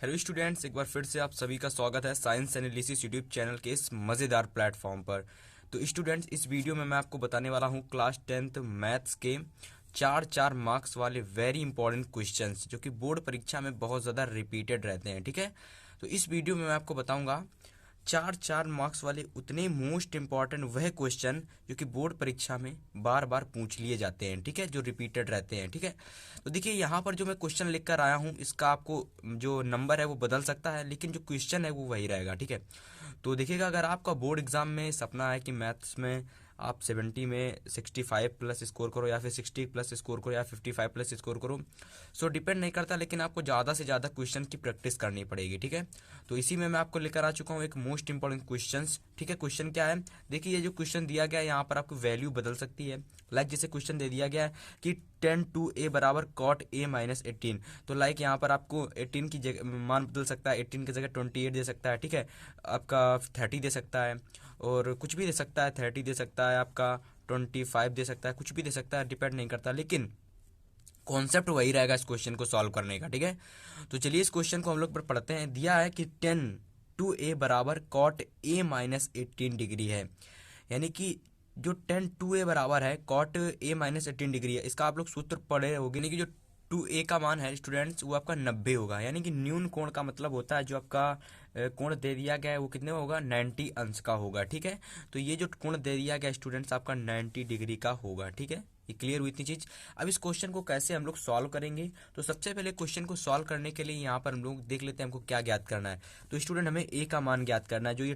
Hello students, एक बार फिर से आप सभी का स्वागत है साइंस एनालिसिस यूट्यूब चैनल के इस मज़ेदार प्लेटफॉर्म पर। तो स्टूडेंट्स, इस वीडियो में मैं आपको बताने वाला हूँ क्लास 10th मैथ्स के चार चार मार्क्स वाले वेरी इंपॉर्टेंट क्वेश्चंस जो कि बोर्ड परीक्षा में बहुत ज़्यादा रिपीटेड रहते हैं। ठीक है, तो इस वीडियो में मैं आपको बताऊंगा चार चार मार्क्स वाले उतने मोस्ट इंपॉर्टेंट वह क्वेश्चन जो कि बोर्ड परीक्षा में बार बार पूछ लिए जाते हैं। ठीक है, जो रिपीटेड रहते हैं। ठीक है, तो देखिए यहाँ पर जो मैं क्वेश्चन लिख कर आया हूँ, इसका आपको जो नंबर है वो बदल सकता है, लेकिन जो क्वेश्चन है वो वही रहेगा। ठीक है, तो देखिएगा, अगर आपका बोर्ड एग्जाम में सपना है कि मैथ्स में आप 70 में 65 प्लस स्कोर करो, या फिर 60 प्लस स्कोर करो, या 55 प्लस स्कोर करो, सो डिपेंड नहीं करता, लेकिन आपको ज़्यादा से ज़्यादा क्वेश्चन की प्रैक्टिस करनी पड़ेगी। ठीक है, तो इसी में मैं आपको लेकर आ चुका हूँ एक मोस्ट इंपॉर्टेंट क्वेश्चंस। ठीक है, क्वेश्चन क्या है, देखिए ये जो क्वेश्चन दिया गया है यहाँ पर आपको वैल्यू बदल सकती है। लाइक जैसे क्वेश्चन दे दिया गया है कि 10 2a बराबर कॉट a माइनस 18, तो लाइक यहाँ पर आपको 18 की जगह मान बदल सकता है, 18 की जगह 28 दे सकता है। ठीक है, आपका 30 दे सकता है, और कुछ भी दे सकता है, 30 दे सकता है, आपका 25 दे सकता है, कुछ भी दे सकता है, डिपेंड नहीं करता, लेकिन कॉन्सेप्ट वही रहेगा इस क्वेश्चन को सॉल्व करने का। ठीक है, तो चलिए इस क्वेश्चन को हम लोग पर पढ़ते हैं। दिया है कि 10 2a बराबर कॉट a माइनस 18 डिग्री है, यानी कि जो 10 2a बराबर है कॉट a माइनस 18 डिग्री है, इसका आप लोग सूत्र पढ़े होंगे। यानी कि जो 2a का मान है स्टूडेंट्स, वो आपका 90 होगा। यानी कि न्यून कोण का मतलब होता है जो आपका कोण दे दिया गया है वो कितने होगा, 90 अंश का होगा। ठीक है, तो ये जो कोण दे दिया गया स्टूडेंट्स आपका 90 डिग्री का होगा। ठीक है, ये क्लियर हुई इतनी चीज। अब इस क्वेश्चन को कैसे हम लोग सॉल्व करेंगे, तो सबसे पहले क्वेश्चन को सॉल्व करने के लिए यहाँ पर हम लोग देख लेते हैं हमको क्या ज्ञात करना है। तो स्टूडेंट, हमें ए का मान ज्ञात करना है, जो ये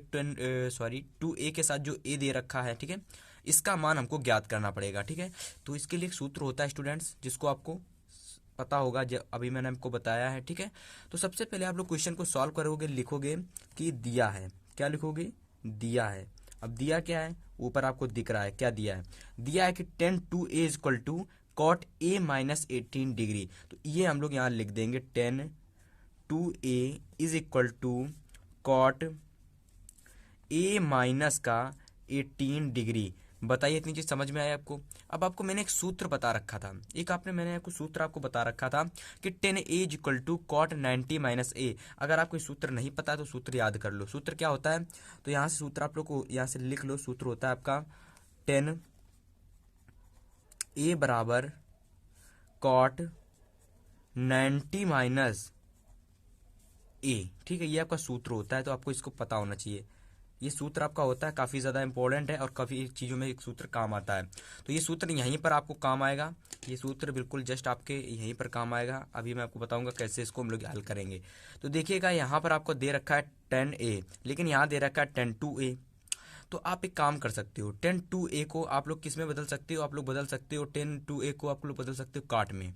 2a के साथ जो ए दे रखा है। ठीक है, इसका मान हमको ज्ञात करना पड़ेगा। ठीक है, तो इसके लिए एक सूत्र होता है स्टूडेंट्स, जिसको आपको पता होगा, जो अभी मैंने आपको बताया है। ठीक है, तो सबसे पहले आप लोग क्वेश्चन को सॉल्व करोगे, लिखोगे कि दिया है, क्या लिखोगे, दिया है। अब दिया क्या है, ऊपर आपको दिख रहा है क्या दिया है, दिया है कि 10 2a is equal to cot a minus 18 degree. तो ये हम लोग यहाँ लिख देंगे 10 2a is equal to cot a minus का 18 डिग्री। बताइए इतनी चीज समझ में आई आपको। अब आपको मैंने एक सूत्र बता रखा था, मैंने आपको सूत्र आपको बता रखा था कि 10a is equal to cot 90 minus a। अगर आपको सूत्र नहीं पता है तो सूत्र याद कर लो। सूत्र क्या होता है, तो यहाँ से सूत्र आप लोग को यहाँ से लिख लो। सूत्र होता है आपका 10a बराबर कॉट 90 माइनस a। ठीक है, ये आपका सूत्र होता है, तो आपको इसको पता होना चाहिए। ये सूत्र आपका होता है, काफ़ी ज़्यादा इंपॉर्टेंट है, और काफ़ी चीज़ों में एक सूत्र काम आता है। तो ये सूत्र यहीं पर आपको काम आएगा, ये सूत्र बिल्कुल जस्ट आपके यहीं पर काम आएगा। अभी मैं आपको बताऊंगा कैसे इसको हम लोग हल करेंगे। तो देखिएगा, यहाँ पर आपको दे रखा है 10a, लेकिन यहाँ दे रखा है 10 2a। तो आप एक काम कर सकते हो, 10 2a को आप लोग किस में बदल सकते हो, आप लोग बदल सकते हो 10 2a को आप लोग बदल सकते हो कॉट में।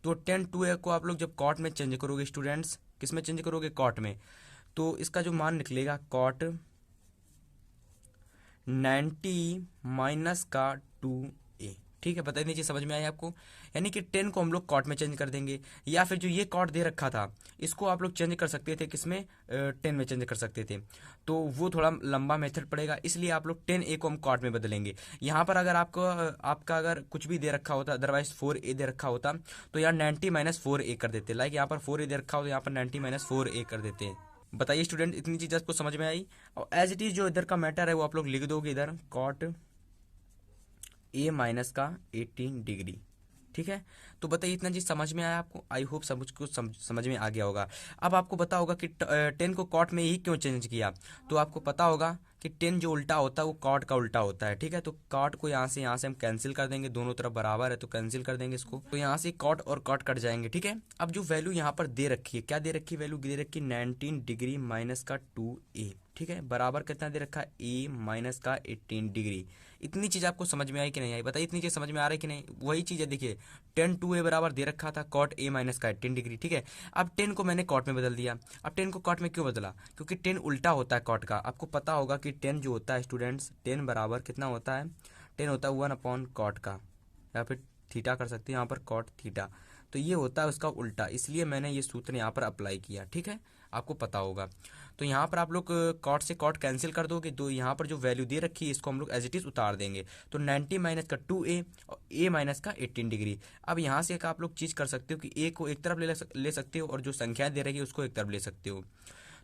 तो 10 2a को आप लोग जब कॉट में चेंज करोगे स्टूडेंट्स, किस में चेंज करोगे, कॉट में, तो इसका जो मान निकलेगा कॉट 90 माइनस का 2a। ठीक है, बताइए नीचे समझ में आया आपको। यानी कि 10 को हम लोग कॉट में चेंज कर देंगे, या फिर जो ये कॉट दे रखा था इसको आप लोग चेंज कर सकते थे, किसमें, 10 में चेंज कर सकते थे। तो वो थोड़ा लंबा मेथड पड़ेगा, इसलिए आप लोग 10a को हम कॉट में बदलेंगे। यहाँ पर अगर आपका अगर कुछ भी दे रखा होता, अदरवाइज 4a दे रखा होता, तो यार 90 माइनस 4a कर देते। लाइक यहाँ पर 4a दे रखा हो, तो यहाँ पर 90 माइनस 4a कर देते हैं। बताइए स्टूडेंट, इतनी चीज आपको समझ में आई। और एज इट इज जो इधर का मैटर है वो आप लोग लिख दोगे इधर, कॉट a माइनस का 18 डिग्री। ठीक है, तो बताइए इतना चीज समझ में आया आपको। आई होप सब कुछ समझ में आ गया होगा। अब आपको पता होगा कि 10 को कॉट में ही क्यों चेंज किया। तो आपको पता होगा कि 10 जो उल्टा होता है वो कॉट का उल्टा होता है। ठीक है, तो कॉट को यहाँ से हम कैंसिल कर देंगे, दोनों तरफ बराबर है तो कैंसिल कर देंगे इसको, तो यहाँ से कॉट और कॉट कट जाएंगे। ठीक है, अब जो वैल्यू यहाँ पर दे रखी है, क्या दे रखी है, वैल्यू दे रखी है 19 डिग्री माइनस का 2a। ठीक है, बराबर कितना दे रखा है, a माइनस का 18 डिग्री। इतनी चीज आपको समझ में आई कि नहीं आई, बताइए इतनी चीज समझ में आ रही कि नहीं। वही चीज है, देखिए 10 2a बराबर दे रखा था कॉट a माइनस का 18 डिग्री। ठीक है, अब 10 को मैंने कॉट में बदल दिया। अब 10 को कॉट में क्यों बदला, क्योंकि 10 उल्टा होता है कॉट का। आपको पता होगा कि 10 जो होता है स्टूडेंट्स, 10 बराबर कितना होता है, 10 होता है 1 अपॉन कॉट का, या फिर थीटा कर सकते हैं यहाँ पर, कॉट थीटा। तो ये होता है उसका उल्टा, इसलिए मैंने ये सूत्र यहाँ पर अप्लाई किया। ठीक है, आपको पता होगा। तो यहाँ पर आप लोग कॉट से कॉट कैंसिल कर दोगे, तो यहाँ पर जो वैल्यू दे रखी है इसको हम लोग एज इट इज उतार देंगे। तो 90 माइनस का 2a और a माइनस का 18 डिग्री। अब यहाँ से एक आप लोग चीज़ कर सकते हो कि a को एक तरफ ले सकते हो और जो संख्या दे रही है उसको एक तरफ ले सकते हो।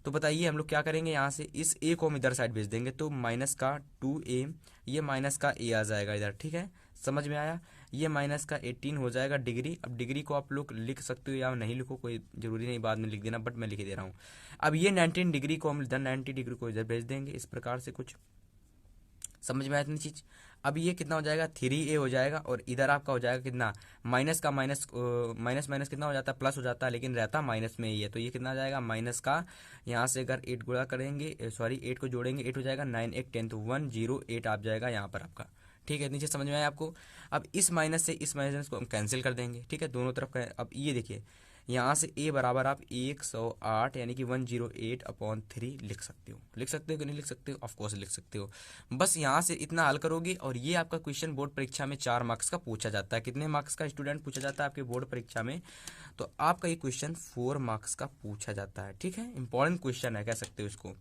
तो बताइए हम लोग क्या करेंगे, यहाँ से इस a को हम इधर साइड भेज देंगे, तो माइनस का 2a, ये माइनस का a आ जाएगा इधर। ठीक है, समझ में आया। ये माइनस का 18 हो जाएगा डिग्री। अब डिग्री को आप लोग लिख सकते हो या नहीं लिखो, कोई ज़रूरी नहीं, बाद में लिख देना, बट मैं लिख दे रहा हूँ। अब ये 19 डिग्री को हम इधर 90 डिग्री को इधर भेज देंगे, इस प्रकार से कुछ समझ में आया इतनी चीज़। अब ये कितना हो जाएगा, 3a हो जाएगा, और इधर आपका हो जाएगा कितना, माइनस का माइनस माइनस माइनस कितना हो जाता है, प्लस हो जाता है, लेकिन रहता माइनस में ही है। तो ये कितना आ जाएगा, माइनस का, यहाँ से अगर 8 गुणा करेंगे, सॉरी 8 को जोड़ेंगे, 8 हो जाएगा, 9 1 10, तो 108 आप जाएगा यहाँ पर आपका। ठीक है, नीचे समझ में आया आपको। अब इस माइनस से इस माइनस को हम कैंसिल कर देंगे। ठीक है, दोनों तरफ का। अब ये देखिए, यहाँ से a बराबर आप 108 यानी कि 108/3 लिख सकते हो। लिख सकते हो कि नहीं लिख सकते हो, ऑफकोर्स लिख सकते हो। बस यहाँ से इतना हल करोगे, और ये आपका क्वेश्चन बोर्ड परीक्षा में 4 मार्क्स का पूछा जाता है। कितने मार्क्स का स्टूडेंट पूछा जाता है आपके बोर्ड परीक्षा में, तो आपका ये क्वेश्चन 4 मार्क्स का पूछा जाता है। ठीक है, इंपॉर्टेंट क्वेश्चन है, कह सकते हो इसको।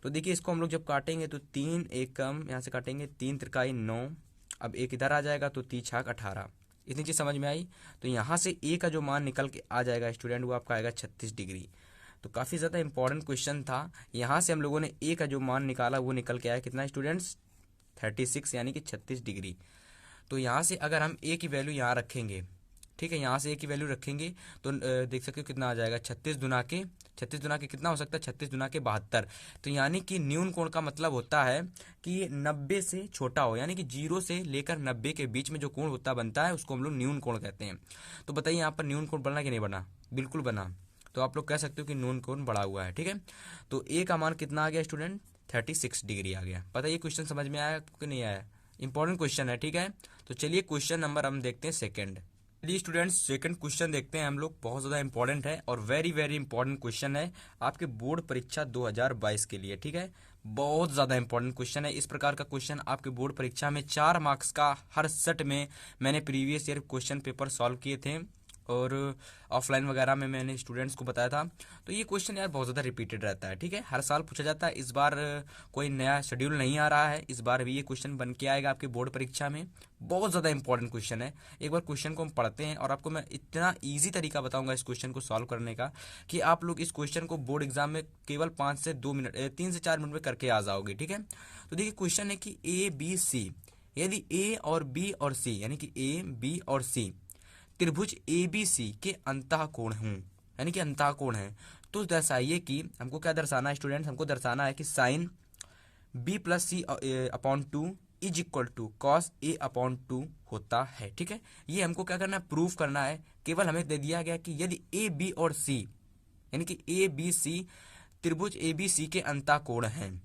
तो देखिए, इसको हम लोग जब काटेंगे तो 3 एकम यहाँ से काटेंगे, 3 त्रिकाई 9, अब एक इधर आ जाएगा, तो 3 छाक 18। इतनी चीज़ समझ में आई। तो यहाँ से ए का जो मान निकल के आ जाएगा स्टूडेंट, वो आपका आएगा 36 डिग्री। तो काफ़ी ज़्यादा इंपॉर्टेंट क्वेश्चन था। यहाँ से हम लोगों ने ए का जो मान निकाला वो निकल के आया कितना स्टूडेंट्स, 36 यानी कि 36 डिग्री। तो यहाँ से अगर हम ए की वैल्यू यहाँ रखेंगे, ठीक है, यहाँ से ए की वैल्यू रखेंगे, तो देख सकते हो कितना आ जाएगा, 36 दुना के कितना हो सकता है, 36 दुना के 72। तो यानी कि न्यून कोण का मतलब होता है कि ये 90 से छोटा हो, यानी कि 0 से लेकर 90 के बीच में जो कोण होता बनता है उसको हम लोग न्यून कोण कहते हैं। तो बताइए यहाँ पर न्यून कोण बना कि नहीं बना, बिल्कुल बना। तो आप लोग कह सकते हो कि न्यून कोण बढ़ा हुआ है। ठीक है, तो ए का मान कितना आ गया स्टूडेंट, 36 डिग्री आ गया। पता ये क्वेश्चन समझ में आया कि नहीं आया, इंपॉर्टेंट क्वेश्चन है। ठीक है, तो चलिए क्वेश्चन नंबर हम देखते हैं सेकंड। चलिए स्टूडेंट्स, सेकंड क्वेश्चन देखते हैं हम लोग। बहुत ज़्यादा इंपॉर्टेंट है और वेरी वेरी इंपॉर्टेंट क्वेश्चन है आपके बोर्ड परीक्षा 2022 के लिए। ठीक है, बहुत ज़्यादा इंपॉर्टेंट क्वेश्चन है। इस प्रकार का क्वेश्चन आपके बोर्ड परीक्षा में 4 मार्क्स का हर सेट में मैंने previous year question paper solve किए थे, और ऑफलाइन वगैरह में मैंने स्टूडेंट्स को बताया था। तो ये क्वेश्चन यार बहुत ज़्यादा रिपीटेड रहता है। ठीक है, हर साल पूछा जाता है। इस बार कोई नया शेड्यूल नहीं आ रहा है, इस बार भी ये क्वेश्चन बन के आएगा आपके बोर्ड परीक्षा में। बहुत ज़्यादा इंपॉर्टेंट क्वेश्चन है। एक बार क्वेश्चन को हम पढ़ते हैं और आपको मैं इतना ईजी तरीका बताऊंगा इस क्वेश्चन को सॉल्व करने का कि आप लोग इस क्वेश्चन को बोर्ड एग्जाम में केवल 5 से 2 मिनट 3 से 4 मिनट में करके आ जाओगे। ठीक है, तो देखिए क्वेश्चन है कि ABC, यदि A और B और C यानी कि A B और C त्रिभुज ABC के अंतः कोण हूँ, यानी कि अंतः कोण है, तो दर्शाइए कि, हमको क्या दर्शाना है स्टूडेंट्स, हमको दर्शाना है कि sine B+C/2 is equal to cos A/2 होता है। ठीक है, ये हमको क्या करना है, प्रूफ करना है। केवल हमें दे दिया गया कि यदि A B और C यानी कि ABC त्रिभुज ABC के अंतः कोण हैं,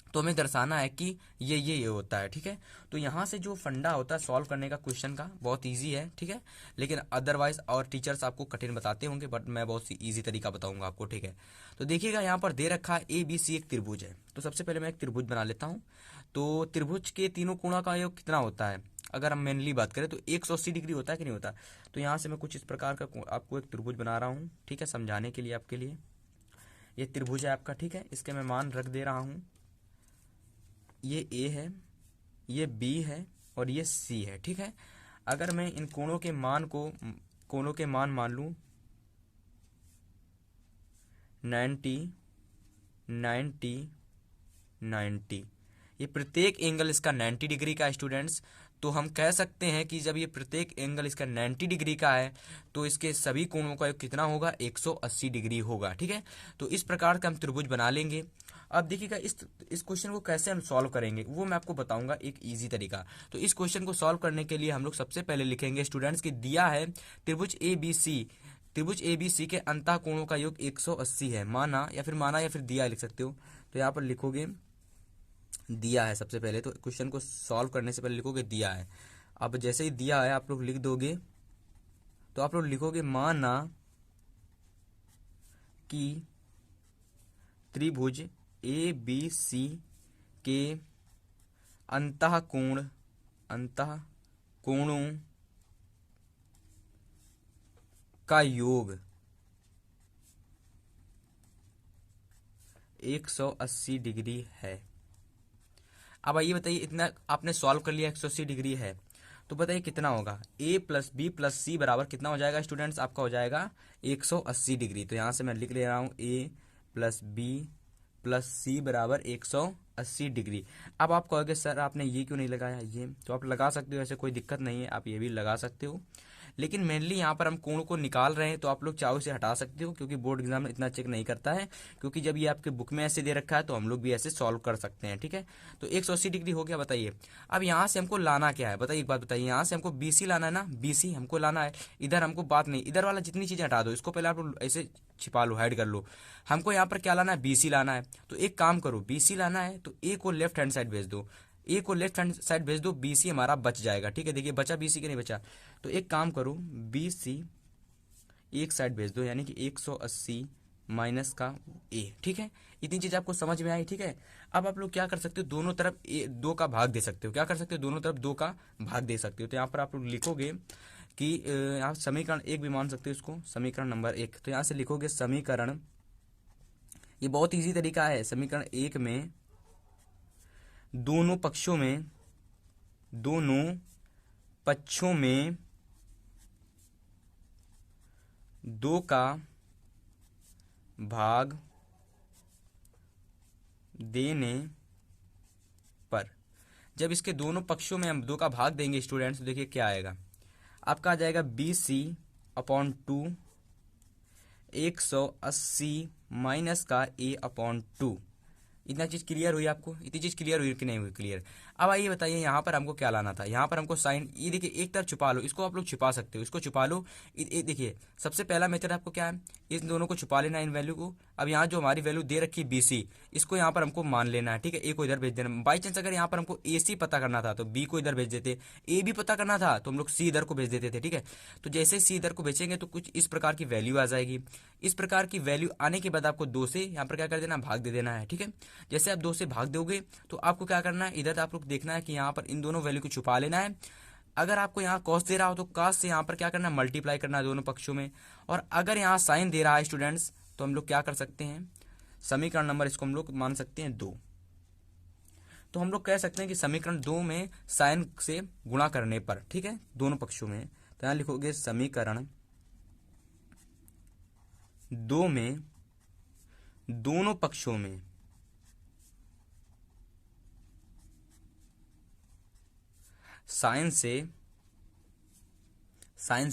तो हमें दर्शाना है कि ये होता है। ठीक है, तो यहाँ से जो फंडा होता है सॉल्व करने का क्वेश्चन का, बहुत इजी है। ठीक है, लेकिन अदरवाइज और टीचर्स आपको कठिन बताते होंगे, बट मैं बहुत सी इजी तरीका बताऊंगा आपको। ठीक है, तो देखिएगा यहाँ पर दे रखा है ABC एक त्रिभुज है। तो सबसे पहले मैं एक त्रिभुज बना लेता हूँ। तो त्रिभुज के तीनों कोणों का योग कितना होता है, अगर हम मेनली बात करें तो 180 डिग्री होता है कि नहीं होता। तो यहाँ से मैं कुछ इस प्रकार का आपको एक त्रिभुज बना रहा हूँ। ठीक है, समझाने के लिए आपके लिए। ये त्रिभुज है आपका। ठीक है, इसके मैं मान रख दे रहा हूँ। ये A है, ये B है और ये C है। ठीक है, अगर मैं इन कोणों के मान मान लूँ 90 90 90, ये प्रत्येक एंगल इसका 90 डिग्री का स्टूडेंट्स। तो हम कह सकते हैं कि जब ये प्रत्येक एंगल इसका 90 डिग्री का है, तो इसके सभी कोणों का योग कितना होगा, 180 डिग्री होगा। ठीक है, तो इस प्रकार का हम त्रिभुज बना लेंगे। अब देखिएगा इस क्वेश्चन को कैसे हम सॉल्व करेंगे वो मैं आपको बताऊंगा एक इजी तरीका। तो इस क्वेश्चन को सॉल्व करने के लिए हम लोग सबसे पहले लिखेंगे स्टूडेंट्स कि दिया है त्रिभुज ABC के अंतः कोणों का योग 180 है, माना या फिर दिया लिख सकते हो। तो यहाँ पर लिखोगे दिया है सबसे पहले, तो क्वेश्चन को सॉल्व करने से पहले लिखोगे दिया है। अब जैसे ही दिया है आप लोग लिख दोगे, तो आप लोग लिखोगे माना कि त्रिभुज ABC के अंतः कोणों का योग 180 डिग्री है। अब आइए बताइए, इतना आपने सॉल्व कर लिया, 180 डिग्री है, तो बताइए कितना होगा। a प्लस बी प्लस सी बराबर कितना हो जाएगा स्टूडेंट्स, आपका हो जाएगा 180 डिग्री। तो यहाँ से मैं लिख ले रहा हूँ a प्लस बी प्लस सी बराबर 180 डिग्री। अब आप कहोगे सर आपने ये क्यों नहीं लगाया, ये तो आप लगा सकते हो, ऐसे कोई दिक्कत नहीं है, आप ये भी लगा सकते हो। लेकिन मेनली यहाँ पर हम कोण को निकाल रहे हैं, तो आप लोग चाहो से हटा सकते हो, क्योंकि बोर्ड एग्जाम इतना चेक नहीं करता है। क्योंकि जब ये आपके बुक में ऐसे दे रखा है तो हम लोग भी ऐसे सॉल्व कर सकते हैं, ठीक है। तो 180 डिग्री हो गया। बताइए अब यहाँ से हमको लाना क्या है, बताइए एक बात बताइए, यहाँ से हमको BC लाना है ना, BC हमको लाना है। इधर हमको बात नहीं, इधर वाला जितनी चीजें हटा दो, इसको पहले आप लोग ऐसे छिपा लो, हाइड कर लो। हमको यहाँ पर क्या लाना है, BC लाना है। तो एक काम करो, BC लाना है तो A को लेफ्ट हैंड साइड भेज दो, A को लेफ्ट हैंड साइड भेज दो, BC हमारा बच जाएगा, ठीक है। देखिए बचा BC के नहीं बचा, तो एक काम करो, BC एक साइड भेज दो, यानी कि 180 माइनस का A, ठीक है। इतनी चीज आपको समझ में आई, ठीक है। अब आप लोग क्या कर सकते हो, दोनों तरफ 2 का भाग दे सकते हो। क्या कर सकते हो, दोनों तरफ 2 का भाग दे सकते हो। तो यहाँ पर आप लोग लिखोगे कि यहाँ समीकरण 1 भी मान सकते हो इसको, समीकरण नंबर 1। तो यहाँ से लिखोगे समीकरण, ये बहुत ईजी तरीका है। समीकरण 1 में दोनों पक्षों में 2 का भाग देने पर, जब इसके दोनों पक्षों में हम 2 का भाग देंगे स्टूडेंट्स, तो देखिए क्या आएगा, आपका आ जाएगा BC अपॉन 2 180 माइनस का A अपॉन 2। इतना चीज क्लियर हुई आपको, इतनी चीज क्लियर हुई कि नहीं हुई क्लियर। अब आइए बताइए यहाँ पर हमको क्या लाना था, यहाँ पर हमको साइन, ये देखिए एक तरफ छुपा लो, इसको आप लोग छुपा सकते हो, इसको छुपा लो। देखिए सबसे पहला मेथड आपको क्या है, इन दोनों को छुपा लेना, इन वैल्यू को। अब यहाँ जो हमारी वैल्यू दे रखी है BC, इसको यहाँ पर हमको मान लेना है, ठीक है। A को इधर भेज देना। बाई चांस अगर यहाँ पर हमको AC पता करना था तो B को इधर भेज देते, A भी पता करना था तो हम लोग C इधर को भेज देते थे, ठीक है। तो जैसे C इधर को भेजेंगे तो कुछ इस प्रकार की वैल्यू आ जाएगी। इस प्रकार की वैल्यू आने के बाद आपको 2 से यहाँ पर क्या कर देना, भाग दे देना है, ठीक है। जैसे आप 2 से भाग दोगे तो आपको क्या करना है, इधर आप लोग देखना है कि यहाँ पर इन दोनों वैल्यू को छुपा लेना है। अगर आपको यहाँ कॉस दे रहा हो तो कॉस से यहाँ पर क्या करना है, मल्टीप्लाई करना है दोनों पक्षों में। और अगर यहाँ साइन दे रहा है स्टूडेंट्स, तो हम लोग क्या कर सकते हैं, समीकरण नंबर इसको हम लोग मान सकते हैं 2। तो हम लोग कह सकते हैं कि समीकरण 2 में साइन से गुणा करने पर, ठीक है, दोनों पक्षों में। तो यहाँ लिखोगे समीकरण 2 में दोनों पक्षों में साइन से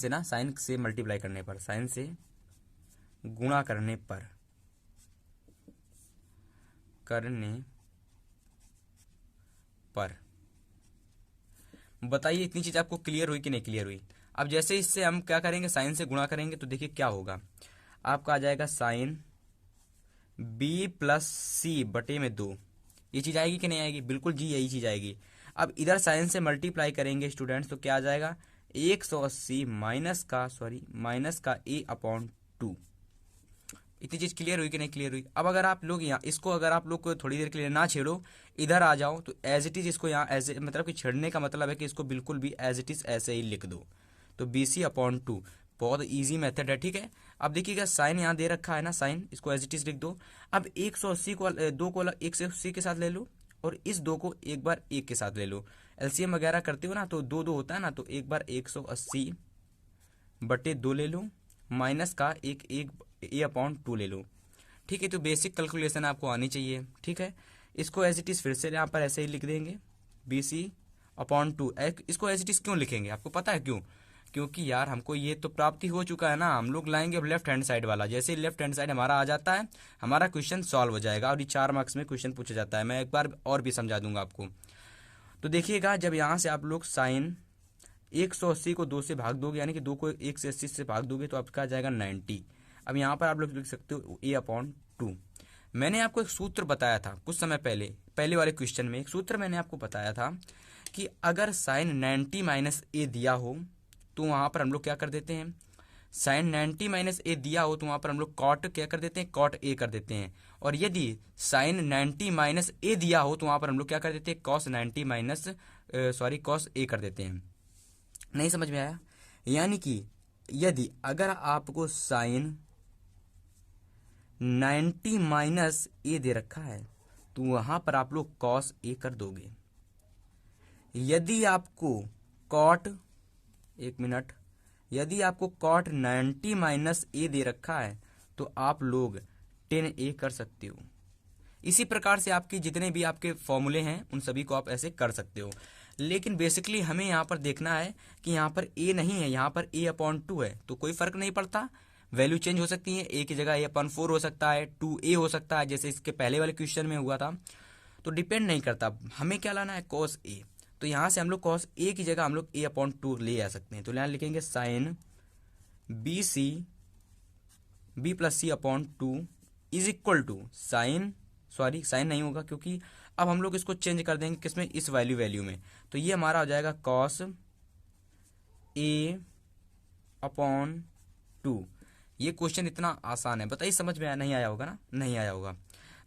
ना, साइन से मल्टीप्लाई करने पर, साइन से गुणा करने पर बताइए इतनी चीज आपको क्लियर हुई कि नहीं क्लियर हुई। अब जैसे इससे हम क्या करेंगे, साइन से गुणा करेंगे, तो देखिए क्या होगा, आपका आ जाएगा साइन B प्लस C बटे में 2। ये चीज आएगी कि नहीं आएगी, बिल्कुल जी यही चीज आएगी। अब इधर साइन से मल्टीप्लाई करेंगे स्टूडेंट्स, तो क्या आ जाएगा, 180 माइनस का A अपॉन 2। इतनी चीज क्लियर हुई कि नहीं क्लियर हुई। अब अगर आप लोग यहाँ इसको, अगर आप लोग को थोड़ी देर के लिए ना छेड़ो, इधर आ जाओ, तो एज इट इज इसको यहाँ एज, मतलब कि छेड़ने का मतलब है कि इसको बिल्कुल भी एज इट इज ऐसे ही लिख दो। तो BC अपॉन 2 बहुत इजी मेथड है, ठीक है। अब देखिएगा साइन यहाँ दे रखा है ना, साइन, इसको एज इट इज लिख दो। अब 180 को 2 को 180 के साथ ले लो, और इस 2 को एक बार 1 के साथ ले लो। LCM वगैरह करते हो ना तो 2 2 होता है ना, तो एक बार 180 बटे 2 ले लो, माइनस का एक A अपॉन 2 ले लो, ठीक है। तो बेसिक कैलकुलेशन आपको आनी चाहिए, ठीक है। इसको एज इट इज फिर से यहाँ पर ऐसे ही लिख देंगे, BC अपॉन 2। इसको एज इट इज क्यों लिखेंगे, आपको पता है क्यों, क्योंकि यार हमको ये तो प्राप्ति हो चुका है ना, हम लोग लाएंगे अब लेफ्ट हैंड साइड वाला। जैसे लेफ्ट हैंड साइड हमारा आ जाता है, हमारा क्वेश्चन सॉल्व हो जाएगा, और ये 4 मार्क्स में क्वेश्चन पूछा जाता है। मैं एक बार और भी समझा दूंगा आपको। तो देखिएगा, जब यहाँ से आप लोग साइन 180 को 2 से भाग दोगे, यानी कि 2 को 180 से भाग दोगे, तो आपका आ जाएगा 90। अब यहाँ पर आप लोग लिख सकते हो A अपॉन 2। मैंने आपको एक सूत्र बताया था कुछ समय पहले वाले क्वेश्चन में एक सूत्र मैंने आपको बताया था कि अगर साइन 90 माइनस A दिया हो तो वहां पर हम लोग क्या कर देते हैं, साइन 90 माइनस A दिया हो तो वहां पर हम लोग कॉट क्या कर देते हैं, कॉट A कर देते हैं। और यदि साइन 90 माइनस A दिया हो तो वहां पर हम लोग क्या कर देते हैं, कॉस 90 माइनस कॉस A कर देते हैं। नहीं समझ में आया, यानी कि यदि अगर आपको साइन 90 माइनस ए दे रखा है तो वहां पर आप लोग कॉस ए कर दोगे। यदि आपको कॉट, एक मिनट, यदि आपको कॉट 90 माइनस ए दे रखा है तो आप लोग 10 ए कर सकते हो। इसी प्रकार से आपके जितने भी आपके फॉर्मूले हैं उन सभी को आप ऐसे कर सकते हो। लेकिन बेसिकली हमें यहाँ पर देखना है कि यहाँ पर ए नहीं है, यहाँ पर ए अपॉन 2 है, तो कोई फर्क नहीं पड़ता, वैल्यू चेंज हो सकती है। ए की जगह ए अपॉन 4 हो सकता है, 2 ए हो सकता है, जैसे इसके पहले वाले क्वेश्चन में हुआ था। तो डिपेंड नहीं करता, हमें क्या लाना है, कॉस ए। तो यहाँ से हम लोग कॉस ए की जगह हम लोग ए अपॉन 2 ले आ सकते हैं। तो यहाँ लिखेंगे sine B C B plus C upon 2 is equal to sine, sorry sine नहीं होगा क्योंकि अब हम लोग इसको चेंज कर देंगे किसमें, इस वैल्यू में। तो ये हमारा हो जाएगा कॉस ए अपॉन 2। ये क्वेश्चन इतना आसान है, बताइए समझ में आया, नहीं आया होगा ना, नहीं आया होगा।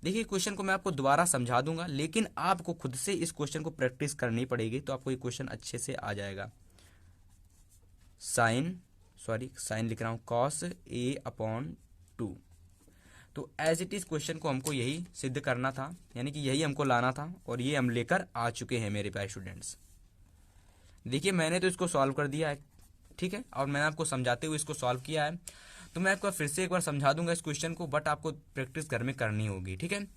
देखिए क्वेश्चन को मैं आपको दोबारा समझा दूंगा, लेकिन आपको खुद से इस क्वेश्चन को प्रैक्टिस करनी पड़ेगी, तो आपको ये क्वेश्चन अच्छे से आ जाएगा। साइन, सॉरी साइन लिख रहा हूं, कॉस ए अपॉन 2। तो एज इट इज क्वेश्चन को हमको यही सिद्ध करना था, यानी कि यही हमको लाना था, और ये हम लेकर आ चुके हैं मेरे प्यारे स्टूडेंट्स। देखिए मैंने तो इसको सॉल्व कर दिया है, ठीक है, और मैंने आपको समझाते हुए इसको सॉल्व किया है। तो मैं आपको फिर से एक बार समझा दूंगा इस क्वेश्चन को, बट आपको प्रैक्टिस घर में करनी होगी, ठीक है।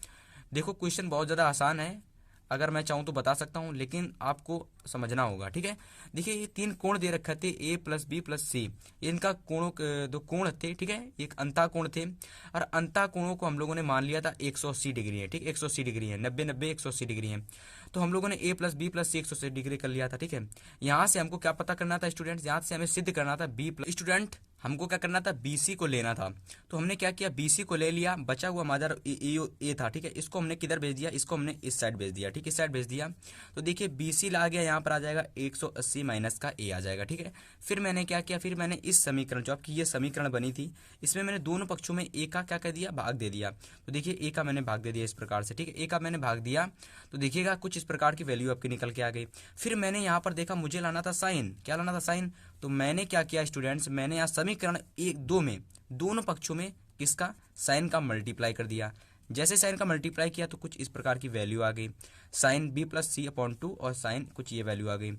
देखो क्वेश्चन बहुत ज़्यादा आसान है, अगर मैं चाहूँ तो बता सकता हूँ, लेकिन आपको समझना होगा, ठीक है। देखिए ये 3 कोण दे रखे थे, ए प्लस बी प्लस सी, इनका कोणों दो कोण थे, ठीक है, एक अंता कोण थे, और अंता कोणों को हम लोगों ने मान लिया था 180 डिग्री है, ठीक, 180 डिग्री है, 90 180 डिग्री है। तो हम लोगों ने ए प्लस बी प्लस सी 180 डिग्री कर लिया था, ठीक है। यहाँ से हमको क्या पता करना था स्टूडेंट्स, यहाँ से हमें सिद्ध करना था बी प्लस, स्टूडेंट हमको क्या करना था, बीसी को लेना था। तो हमने क्या किया, बीसी को ले लिया, बचा हुआ हमारा ए था, ठीक है, इसको हमने किधर भेज दिया, इसको हमने इस साइड भेज दिया, ठीक, इस साइड भेज दिया। तो देखिए बीसी ला गया, यहाँ पर आ जाएगा 180 माइनस का ए आ जाएगा, ठीक है। फिर मैंने क्या किया, फिर मैंने इस समीकरण, जो आपकी ये समीकरण बनी थी, इसमें मैंने दोनों पक्षों में ए का क्या कर दिया, भाग दे दिया। तो देखिए ए का मैंने भाग दे दिया इस प्रकार से, ठीक है, ए का मैंने भाग दिया। तो देखिएगा कुछ इस प्रकार की वैल्यू आपकी निकल के आ गई। फिर मैंने यहाँ पर देखा मुझे लाना था साइन, क्या लाना था, साइन। तो मैंने क्या किया स्टूडेंट्स, मैंने यहाँ समीकरण 1 2 में दोनों पक्षों में किसका, साइन का मल्टीप्लाई कर दिया। जैसे साइन का मल्टीप्लाई किया तो कुछ इस प्रकार की वैल्यू आ गई, sign B plus C upon 2, और साइन कुछ ये वैल्यू आ गई।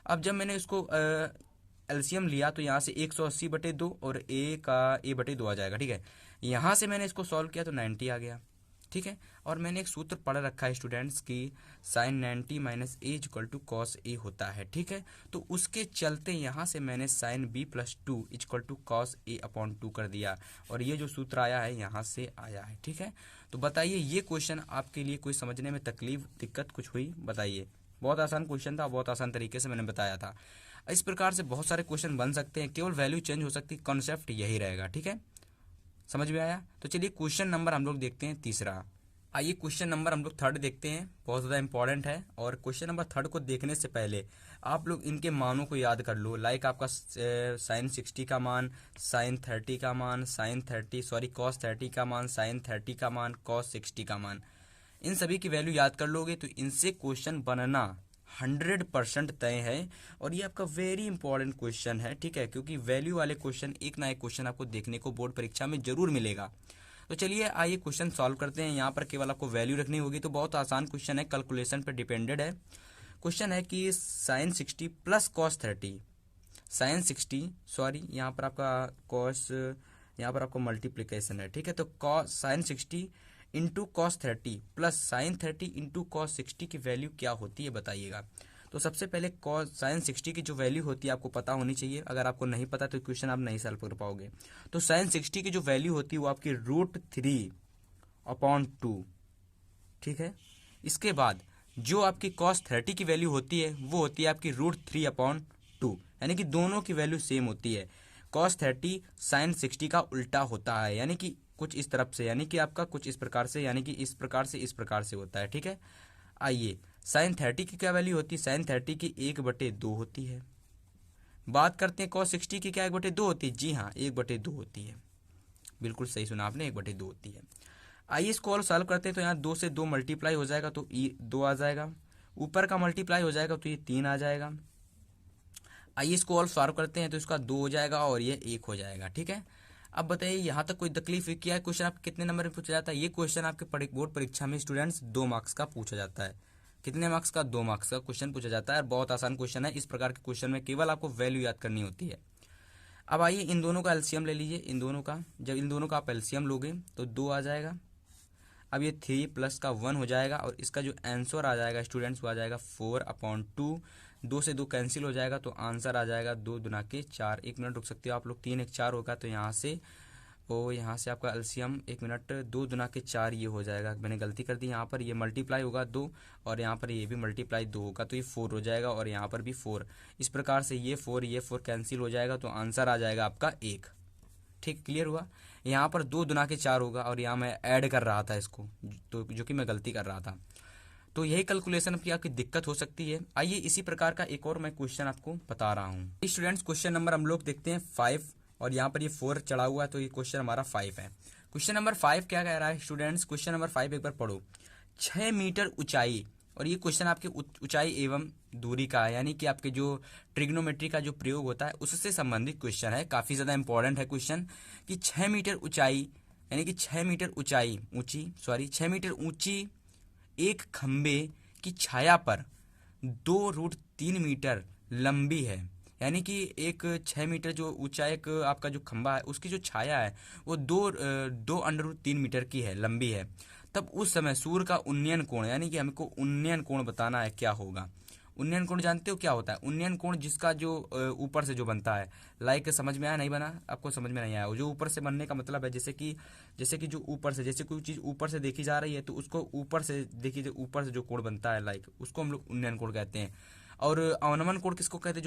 अब जब मैंने इसको एलसीएम लिया तो यहाँ से 180/2 और a/2 आ जाएगा, ठीक है। यहाँ से मैंने इसको सॉल्व किया तो 90 आ गया, ठीक है। और मैंने एक सूत्र पढ़ रखा है स्टूडेंट्स की sine 90 minus A equal to cos A होता है, ठीक है। तो उसके चलते यहाँ से मैंने sine B plus 2 equal to cos A upon 2 कर दिया, और ये जो सूत्र आया है यहाँ से आया है, ठीक है। तो बताइए ये क्वेश्चन आपके लिए कोई समझने में तकलीफ दिक्कत कुछ हुई, बताइए। बहुत आसान क्वेश्चन था, बहुत आसान तरीके से मैंने बताया था। इस प्रकार से बहुत सारे क्वेश्चन बन सकते हैं, केवल वैल्यू चेंज हो सकती है, कॉन्सेप्ट यही रहेगा, ठीक है। समझ में आया। तो चलिए क्वेश्चन नंबर हम लोग देखते हैं तीसरा। आइए क्वेश्चन नंबर हम लोग थर्ड देखते हैं, बहुत ज़्यादा इंपॉर्टेंट है। और क्वेश्चन नंबर थर्ड को देखने से पहले आप लोग इनके मानों को याद कर लो, लाइक आपका साइन 60 का मान, साइन 30 का मान, कॉस 30 का मान, साइन 30 का मान, कॉस 60 का मान, इन सभी की वैल्यू याद कर लोगे तो इनसे क्वेश्चन बनना 100% तय है। और ये आपका वेरी इंपॉर्टेंट क्वेश्चन है, ठीक है, क्योंकि वैल्यू वाले क्वेश्चन एक ना एक क्वेश्चन आपको देखने को बोर्ड परीक्षा में जरूर मिलेगा। तो चलिए आइए क्वेश्चन सॉल्व करते हैं। यहाँ पर केवल आपको वैल्यू रखनी होगी, तो बहुत आसान क्वेश्चन है, कैलकुलेशन पर डिपेंडेड है। क्वेश्चन है कि sine 60 plus cos 30, sine 60 sorry यहाँ पर आपका कॉस, यहाँ पर आपको मल्टीप्लीकेशन है, ठीक है। तो cos sine 60 into cos 30 plus sign 30 into cos 60 की वैल्यू क्या होती है बताइएगा। तो सबसे पहले कॉस साइन 60 की जो वैल्यू होती है आपको पता होनी चाहिए, अगर आपको नहीं पता तो क्वेश्चन आप नहीं सॉल्व कर पाओगे। तो साइन 60 की जो वैल्यू होती है वो आपकी √3/2, ठीक है। इसके बाद जो आपकी कॉस 30 की वैल्यू होती है वो होती है आपकी √3/2, यानी कि दोनों की वैल्यू सेम होती है। कॉस 30 साइन 60 का उल्टा होता है, यानी कि कुछ इस तरफ से, यानी कि आपका कुछ इस प्रकार से, यानी कि इस प्रकार से होता है, ठीक है। आइए साइन 30 की क्या वैल्यू होती है, साइन 30 की 1/2 होती है। बात करते हैं कॉस 60 की, क्या 1/2 होती है, जी हाँ 1/2 होती है, बिल्कुल सही सुना आपने, 1/2 होती है। आइए इसको और सॉल्व करते हैं। तो यहाँ 2 से 2 मल्टीप्लाई हो जाएगा तो 2 आ जाएगा, ऊपर का मल्टीप्लाई हो जाएगा तो ये 3 आ जाएगा। आइए इसको और सॉल्व करते हैं, तो इसका 2 हो जाएगा और ये 1 हो जाएगा। ठीक है, अब बताइए यहाँ तक कोई तकलीफ है क्या? क्वेश्चन आप कितने नंबर में पूछा जाता है? ये क्वेश्चन आपके बोर्ड परीक्षा में स्टूडेंट्स 2 मार्क्स का पूछा जाता है। कितने मार्क्स का? 2 मार्क्स का क्वेश्चन पूछा जाता है। और बहुत आसान क्वेश्चन है। इस प्रकार के क्वेश्चन में केवल आपको वैल्यू याद करनी होती है। अब आइए इन दोनों का एलसीएम ले लीजिए। इन दोनों का, जब इन दोनों का आप एलसीएम लोगे तो 2 आ जाएगा। अब ये 3 प्लस का 1 हो जाएगा और इसका जो आंसर आ जाएगा स्टूडेंट्स वो आ जाएगा 4/2। 2 से 2 कैंसिल हो जाएगा तो आंसर आ जाएगा 2 दुना के 4। 1 मिनट रुक सकते हो आप लोग, 3 1 4 होगा तो यहाँ से आपका एलसीएम 1 मिनट, 2 दुना के 4 ये हो जाएगा। मैंने गलती कर दी, यहाँ पर ये मल्टीप्लाई होगा 2 और यहाँ पर ये भी मल्टीप्लाई 2 होगा तो ये 4 हो जाएगा और यहाँ पर भी 4। इस प्रकार से ये 4 कैंसिल हो जाएगा तो आंसर आ जाएगा आपका 1। ठीक, क्लियर हुआ? यहाँ पर 2 दुना के 4 होगा और यहाँ मैं ऐड कर रहा था इसको, तो जो कि मैं गलती कर रहा था। तो यही कैलकुलेशन की आपकी दिक्कत हो सकती है। आइए इसी प्रकार का एक और मैं क्वेश्चन आपको बता रहा हूँ। स्टूडेंट्स क्वेश्चन नंबर हम लोग देखते हैं 5 और यहाँ पर ये 4 चढ़ा हुआ है तो ये क्वेश्चन हमारा 5 है। क्वेश्चन नंबर 5 क्या कह रहा है स्टूडेंट्स? क्वेश्चन नंबर 5 एक बार पढ़ो। 6 मीटर ऊंचाई, और ये क्वेश्चन आपके ऊंचाई एवं दूरी का है, यानी कि आपके जो ट्रिग्नोमेट्री का जो प्रयोग होता है उससे संबंधित क्वेश्चन है। काफी ज्यादा इंपॉर्टेंट है क्वेश्चन कि 6 मीटर ऊंचाई, यानी कि 6 मीटर ऊंची 6 मीटर ऊंची एक खंबे की छाया पर 2√3 मीटर लंबी है। यानी कि एक 6 मीटर जो ऊंचा एक आपका जो खंबा है उसकी जो छाया है वो 2√3 मीटर की है, लंबी है। तब उस समय सूर्य का उन्नयन कोण, यानी कि हमको उन्नयन कोण बताना है, क्या होगा? उन्नयन कोण जानते हो क्या होता है? उन्नयन कोण जिसका जो ऊपर से जो बनता है, लाइक समझ में आया नहीं बना? आपको समझ में नहीं आया? जो ऊपर से बनने का मतलब है जैसे कि जो ऊपर से, जैसे कोई चीज ऊपर से देखी जा रही है तो उसको ऊपर से देखिए, जो ऊपर से जो कोण बनता है लाइक, उसको हम लोग उन्नयन कोण कहते हैं। और अवनमन कोण किसको कहते हैं?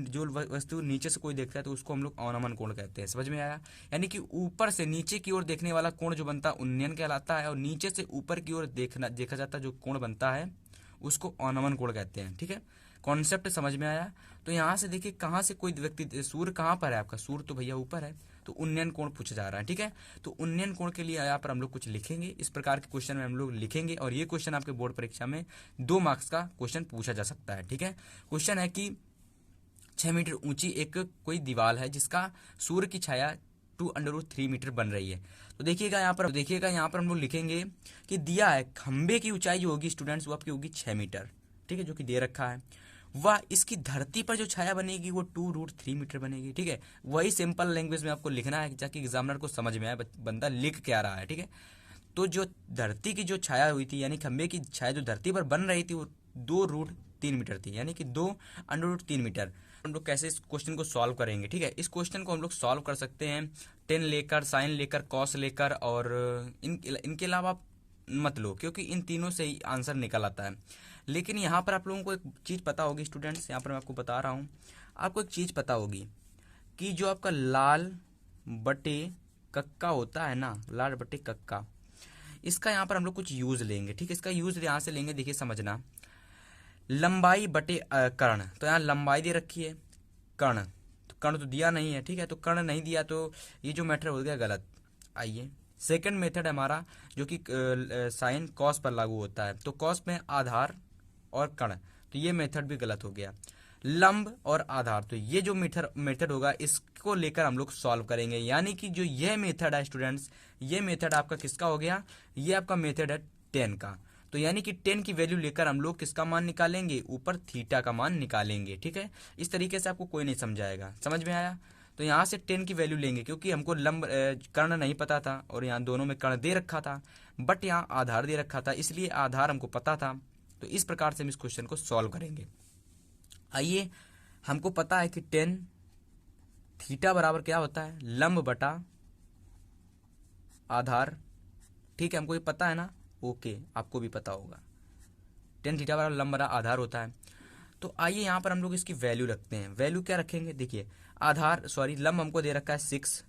जो वस्तु नीचे से कोई देखता है तो उसको हम लोग अवनमन कोण कहते हैं। समझ में आया? यानी कि ऊपर से नीचे की ओर देखने वाला कोण जो बनता है उन्नयन कहलाता है, और नीचे से ऊपर की ओर देखा जाता है जो कोण बनता है उसको अवनमन कोण कहते हैं। ठीक है, कॉन्सेप्ट समझ में आया? तो यहाँ से देखिए कहाँ से कोई व्यक्ति, सूर्य कहाँ पर है आपका? सूर्य तो भैया ऊपर है, तो उन्नयन कोण पूछा जा रहा है। ठीक है, तो उन्नयन कोण के लिए यहाँ पर हम लोग कुछ लिखेंगे, इस प्रकार के क्वेश्चन में हम लोग लिखेंगे और ये क्वेश्चन आपके बोर्ड परीक्षा में 2 मार्क्स का क्वेश्चन पूछा जा सकता है। ठीक है, क्वेश्चन है कि 6 मीटर ऊंची एक कोई दीवार है जिसका सूर्य की छाया 2√3 मीटर बन रही है। तो देखिएगा यहाँ पर हम लोग लिखेंगे कि दिया है खंबे की ऊंचाई जो होगी स्टूडेंट्स वो आपकी होगी 6 मीटर। ठीक है, जो कि दे रखा है। वह इसकी धरती पर जो छाया बनेगी वो 2√3 मीटर बनेगी। ठीक है, वही सिंपल लैंग्वेज में आपको लिखना है ताकि एग्जामिनर को समझ में आए बंदा लिख क्या रहा है। ठीक है, तो जो धरती की जो छाया हुई थी, यानी खंबे की छाया जो धरती पर बन रही थी वो 2√3 मीटर थी, यानी कि 2√3 मीटर। हम लोग कैसे इस क्वेश्चन को सॉल्व करेंगे? ठीक है, इस क्वेश्चन को हम लोग सॉल्व कर सकते हैं टेन लेकर, साइन लेकर, कॉस लेकर, और इनके अलावा आप मत लो क्योंकि इन तीनों से ही आंसर निकल आता है। लेकिन यहाँ पर आप लोगों को एक चीज़ पता होगी स्टूडेंट्स, यहाँ पर मैं आपको बता रहा हूँ, आपको एक चीज़ पता होगी कि जो आपका लाल बटे कक्का होता है ना, लाल बटे कक्का, इसका यहाँ पर हम लोग कुछ यूज लेंगे। ठीक है, इसका यूज यहाँ से लेंगे, देखिए समझना। लंबाई बटे कर्ण, तो यहाँ लंबाई दे रखी है, कर्ण तो कर्ण तो दिया नहीं है। ठीक है, तो कर्ण नहीं दिया तो ये जो मेथड हो गया गलत। आइए सेकंड मेथड है हमारा जो कि साइन कॉस पर लागू होता है, तो कॉस में आधार और कर्ण, तो ये मेथड भी गलत हो गया। लंब और आधार, तो ये जो मेथड होगा इसको लेकर हम लोग सॉल्व करेंगे, यानी कि जो ये मेथड है स्टूडेंट्स, ये मेथड आपका किसका हो गया? ये आपका मेथड है 10 का। तो यानी कि 10 की वैल्यू लेकर हम लोग किसका मान निकालेंगे? ऊपर थीटा का मान निकालेंगे। ठीक है, इस तरीके से आपको कोई नहीं समझाएगा। समझ में आया? तो यहाँ से 10 की वैल्यू लेंगे क्योंकि हमको लंब कर्ण नहीं पता था और यहाँ दोनों में कर्ण दे रखा था, बट यहाँ आधार दे रखा था, इसलिए आधार हमको पता था। तो इस प्रकार से हम इस क्वेश्चन को सॉल्व करेंगे। आइए, हमको पता है कि 10 थीटा बराबर क्या होता है? लंब बटा आधार। ठीक है, हमको ये पता है ना? ओके, आपको भी पता होगा 10 थीटा बराबर लंब बटा आधार होता है। तो आइए यहाँ पर हम लोग इसकी वैल्यू रखते हैं। वैल्यू क्या रखेंगे? देखिए लंब हमको दे रखा है 6,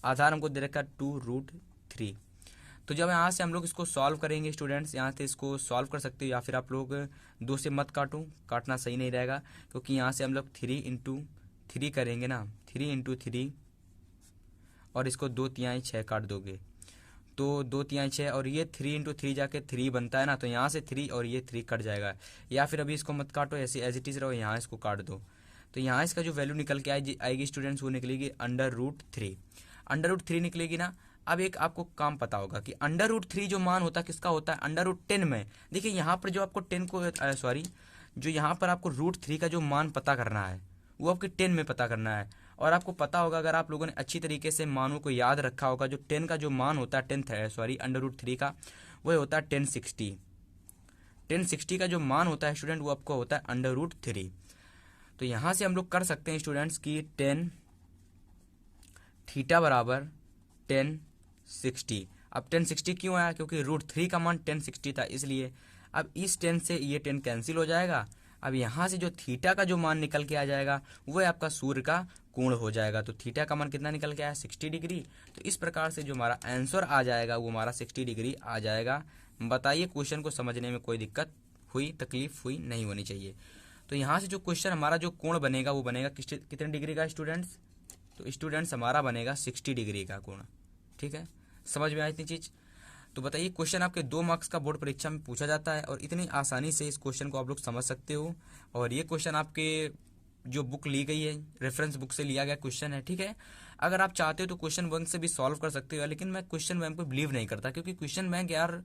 आधार हमको दे रखा है 2√3। तो जब यहाँ से हम लोग इसको सॉल्व करेंगे स्टूडेंट्स, यहाँ से इसको सॉल्व कर सकते हो, या फिर आप लोग 2 से मत काटना सही नहीं रहेगा क्योंकि यहाँ से हम लोग 3 करेंगे ना, 3 और इसको 2/3 6 काट दोगे तो 2/3 6, और ये 3 जाके 3 बनता है ना, तो यहाँ से 3 और ये 3 कट जाएगा। या फिर अभी इसको मत काटो, ऐसे एज इट इज रहो, यहाँ इसको काट दो। तो यहाँ इसका जो वैल्यू निकल के आएगी स्टूडेंट्स, वो निकलेगी √3। √3 निकलेगी ना। अब एक आपको काम पता होगा कि √3 जो मान होता है किसका होता है, √10 में। देखिए यहाँ पर जो आपको 10 को जो यहाँ पर आपको √3 का जो मान पता करना है वो आपके 10 में पता करना है। और आपको पता होगा, अगर आप लोगों ने अच्छी तरीके से मानों को याद रखा होगा, जो 10 का जो मान होता है √3 का वो होता है 1060। 1060 का जो मान होता है स्टूडेंट वो आपको होता है √3। तो यहाँ से हम लोग कर सकते हैं स्टूडेंट्स की 10 थीटा बराबर 1060। अब 1060 क्यों आया, क्योंकि √3 का मान 1060 था इसलिए। अब इस 10 से ये 10 कैंसिल हो जाएगा। अब यहाँ से जो थीटा का जो मान निकल के आ जाएगा वो आपका सूर्य का कोण हो जाएगा। तो थीटा का मान कितना निकल के आया, 60 डिग्री। तो इस प्रकार से जो हमारा आंसर आ जाएगा वो हमारा 60 डिग्री आ जाएगा। बताइए क्वेश्चन को समझने में कोई दिक्कत हुई, तकलीफ हुई नहीं होनी चाहिए। तो यहाँ से जो क्वेश्चन हमारा जो कोण बनेगा वो बनेगा कितने डिग्री का स्टूडेंट्स, तो स्टूडेंट्स हमारा बनेगा 60 डिग्री का कोण। ठीक है, समझ में आई इतनी चीज़। तो बताइए क्वेश्चन आपके 2 मार्क्स का बोर्ड परीक्षा में पूछा जाता है और इतनी आसानी से इस क्वेश्चन को आप लोग समझ सकते हो। और ये क्वेश्चन आपके जो बुक ली गई है, रेफरेंस बुक से लिया गया क्वेश्चन है। ठीक है, अगर आप चाहते हो तो क्वेश्चन बैंक से भी सॉल्व कर सकते हो, लेकिन मैं क्वेश्चन बैंक पे बिलीव नहीं करता, क्योंकि क्वेश्चन बैंक यार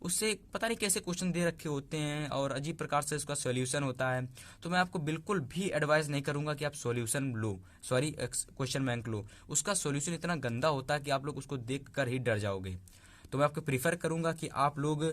उससे पता नहीं कैसे क्वेश्चन दे रखे होते हैं और अजीब प्रकार से उसका सॉल्यूशन होता है। तो मैं आपको बिल्कुल भी एडवाइस नहीं करूंगा कि आप सॉल्यूशन लो, क्वेश्चन बैंक लो। उसका सॉल्यूशन इतना गंदा होता है कि आप लोग उसको देख कर ही डर जाओगे। तो मैं आपको प्रीफर करूंगा कि आप लोग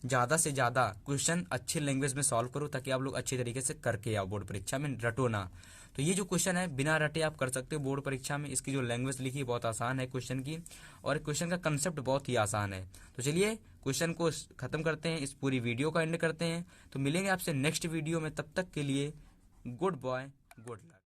ज़्यादा से ज़्यादा क्वेश्चन अच्छे लैंग्वेज में सॉल्व करो, ताकि आप लोग अच्छे तरीके से करके आओ बोर्ड परीक्षा में, रटो ना। तो ये जो क्वेश्चन है बिना रटे आप कर सकते हो बोर्ड परीक्षा में। इसकी जो लैंग्वेज लिखी है बहुत आसान है क्वेश्चन की, और क्वेश्चन का कंसेप्ट बहुत ही आसान है। तो चलिए क्वेश्चन को खत्म करते हैं, इस पूरी वीडियो का एंड करते हैं। तो मिलेंगे आपसे नेक्स्ट वीडियो में, तब तक के लिए गुड बाय, गुड लक।